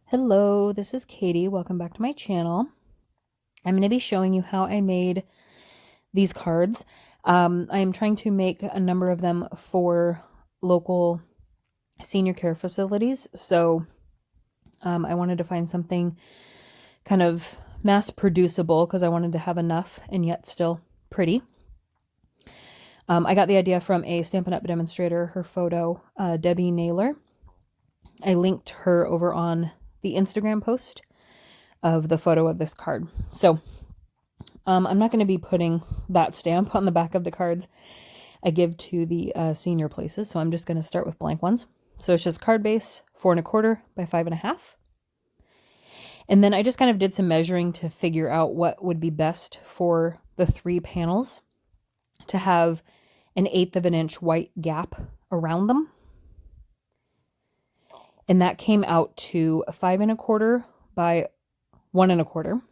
Hello, this is Katie. Welcome back to my channel. I'm going to be showing you how I made these cards. I am trying to make a number of them for local senior care facilities. So I wanted to find something kind of mass producible because I wanted to have enough and yet still pretty. I got the idea from a Stampin' Up! Demonstrator, her photo, Debbie Naylor. I linked her over on the Instagram post of the photo of this card. So I'm not going to be putting that stamp on the back of the cards I give to the senior places. So I'm just going to start with blank ones. So it's just card base 4 1/4 by 5 1/2. And then I just kind of did some measuring to figure out what would be best for the 3 panels to have an 1/8 of an inch white gap around them. And that came out to 5 1/4 by 1 1/4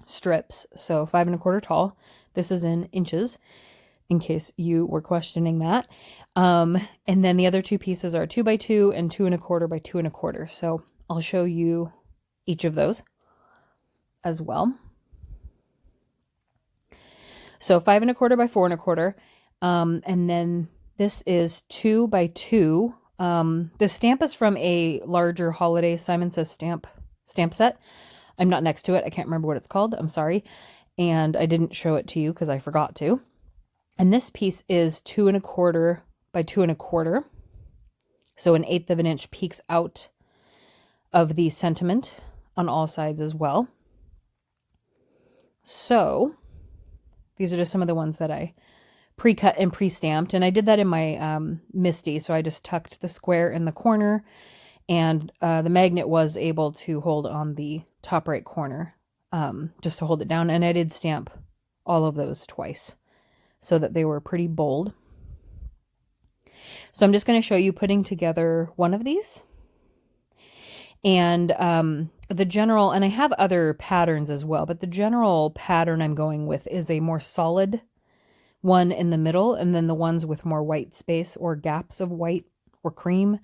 strips. So 5 1/4 tall. This is in inches, in case you were questioning that. And then the other 2 pieces are 2 by 2 and 2 1/4 by 2 1/4. So I'll show you each of those as well. So 5 1/4 by 4 1/4. And then this is 2 by 2. The stamp is from a larger holiday Simon Says stamp set. I'm not next to it. I can't remember what it's called. I'm sorry. And I didn't show it to you because I forgot to. And this piece is 2 1/4 by 2 1/4. So an 1/8 of an inch peeks out of the sentiment on all sides as well. So these are just some of the ones that I pre-cut and pre-stamped, and I did that in my MISTI, so I just tucked the square in the corner, and the magnet was able to hold on the top right corner just to hold it down, and I did stamp all of those twice so that they were pretty bold. So I'm just going to show you putting together one of these, and the general, and I have other patterns as well, but the general pattern I'm going with is a more solid one in the middle, and then the ones with more white space or gaps of white or cream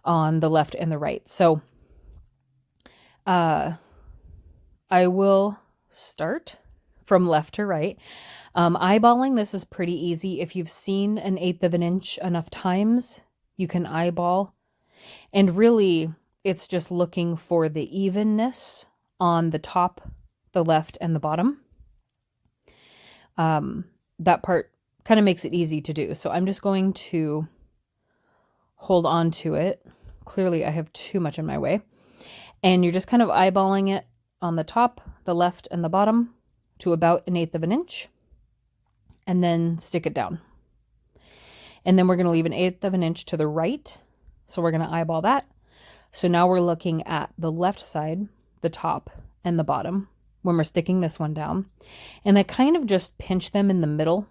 on the left and the right. So I will start from left to right. Eyeballing this is pretty easy. If you've seen an 1/8 of an inch enough times, you can eyeball. And really, it's just looking for the evenness on the top, the left, and the bottom. That part kind of makes it easy to do. So I'm just going to hold on to it. Clearly I have too much in my way. And you're just kind of eyeballing it on the top, the left, and the bottom to about an 1/8 of an inch. And then stick it down. And then we're going to leave an 1/8 of an inch to the right. So we're going to eyeball that. So now we're looking at the left side, the top, and the bottom when we're sticking this one down. And I kind of just pinch them in the middle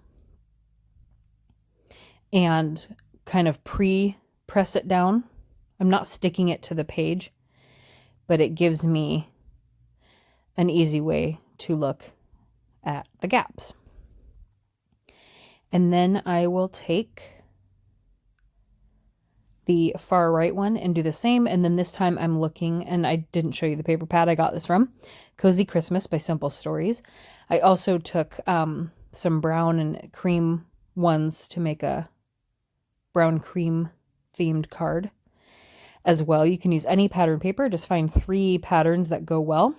and kind of pre-press it down. I'm not sticking it to the page, but it gives me an easy way to look at the gaps. And then I will take the far right one and do the same. And then this time I'm looking, and I didn't show you the paper pad I got this from, Cozy Christmas by Simple Stories. I also took some brown and cream ones to make a brown cream themed card as well. You can use any pattern paper, just find 3 patterns that go well.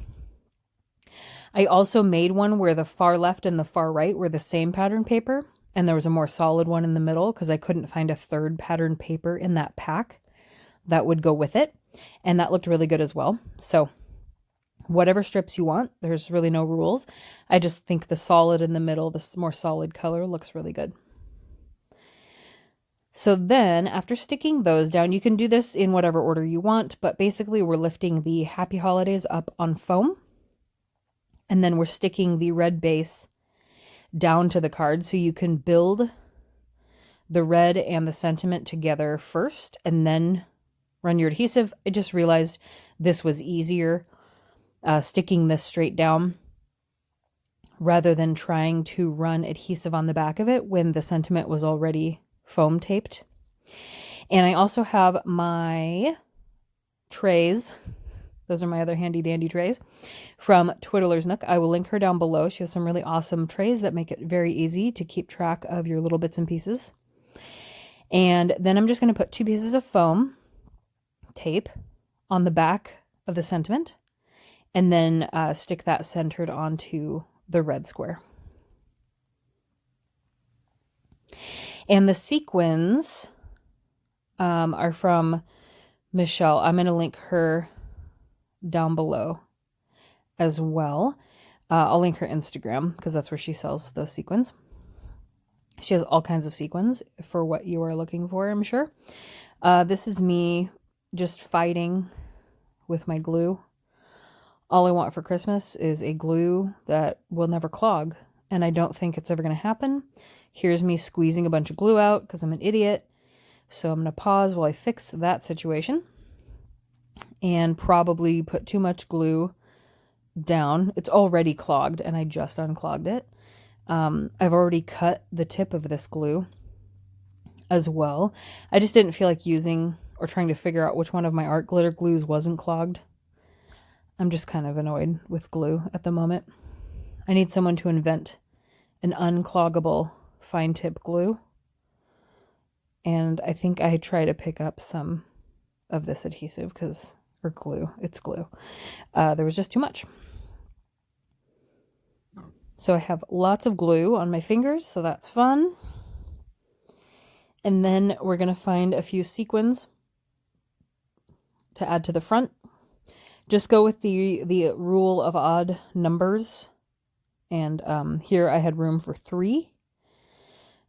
I also made one where the far left and the far right were the same pattern paper, and there was a more solid one in the middle because I couldn't find a 3rd pattern paper in that pack that would go with it. And that looked really good as well. So whatever strips you want, there's really no rules. I just think the solid in the middle, this more solid color, looks really good. So then after sticking those down, you can do this in whatever order you want, but basically we're lifting the Happy Holidays up on foam. And then we're sticking the red base down to the card, so you can build the red and the sentiment together first and then run your adhesive. I just realized this was easier sticking this straight down rather than trying to run adhesive on the back of it when the sentiment was already foam taped. And I also have my trays Those are my other handy dandy trays from Twiddler's Nook. I will link her down below. She has some really awesome trays that make it very easy to keep track of your little bits and pieces. And then I'm just going to put 2 pieces of foam tape on the back of the sentiment and then stick that centered onto the red square. And the sequins are from Michelle. I'm going to link her down below as well. I'll link her Instagram because that's where she sells those sequins. She has all kinds of sequins for what you are looking for, I'm sure. This is me just fighting with my glue. All I want for Christmas is a glue that will never clog, and I don't think it's ever going to happen. Here's me squeezing a bunch of glue out because I'm an idiot. So I'm going to pause while I fix that situation and probably put too much glue down. It's already clogged and I just unclogged it. I've already cut the tip of this glue as well. I just didn't feel like using or trying to figure out which one of my art glitter glues wasn't clogged. I'm just kind of annoyed with glue at the moment. I need someone to invent an uncloggable fine tip glue. And I think I try to pick up some of this adhesive or glue. It's glue. There was just too much. So I have lots of glue on my fingers, so that's fun. And then we're going to find a few sequins to add to the front. Just go with the rule of odd numbers. And here I had room for 3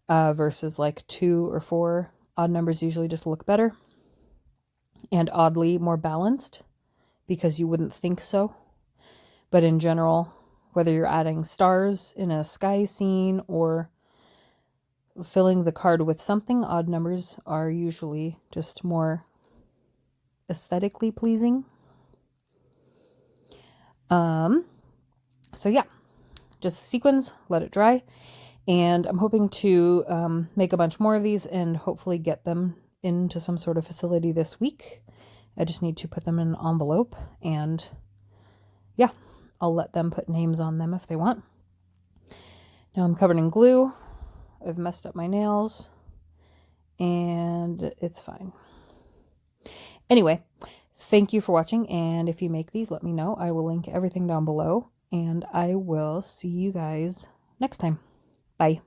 versus like 2 or 4. Odd numbers usually just look better and oddly more balanced because you wouldn't think so. But in general, whether you're adding stars in a sky scene or filling the card with something, odd numbers are usually just more aesthetically pleasing. So yeah, just sequins, let it dry. And I'm hoping to make a bunch more of these and hopefully get them into some sort of facility this week. I just need to put them in an envelope and yeah, I'll let them put names on them if they want. Now I'm covered in glue. I've messed up my nails and it's fine. Anyway, thank you for watching, and if you make these, let me know. I will link everything down below, and I will see you guys next time. Bye.